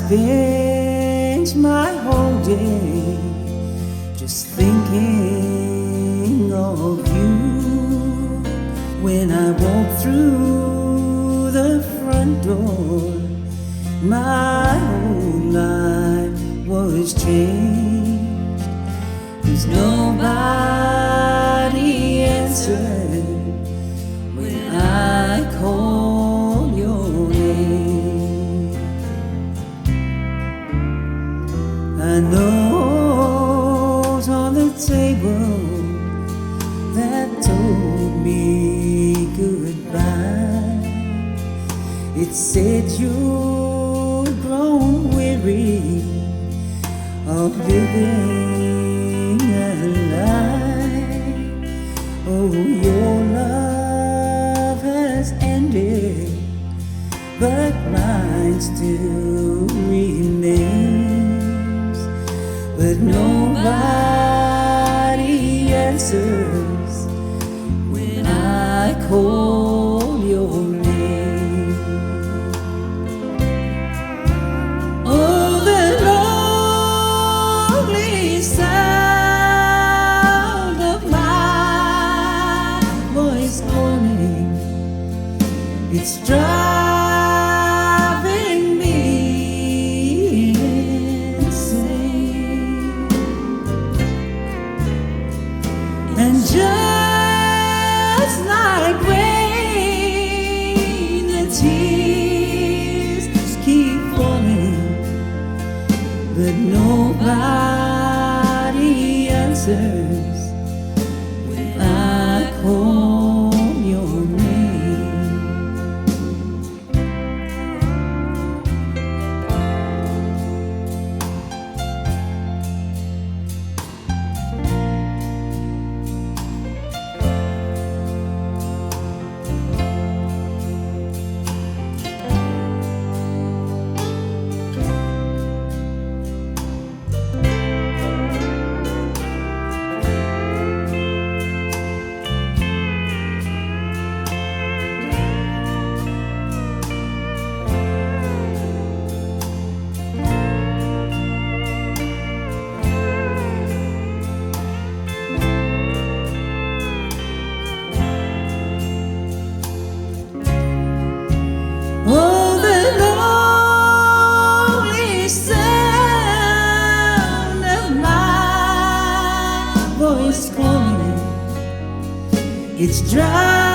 spend my whole day just thinking of you. When I walk through the front door, my whole life was changed. 'Cause nobody answered when I call your name. I know on the table that told me goodbye, it said you'd grown weary of living a lie. Oh, your love has ended, but mine still remains. But nobody answers when I call your name. Oh, the lonely sound of my voice calling, it's driving me insane. And just like rain, the tears keep falling, but nobody answers when I call your name. Oh, the lonely sound of my voice calling, it's dry.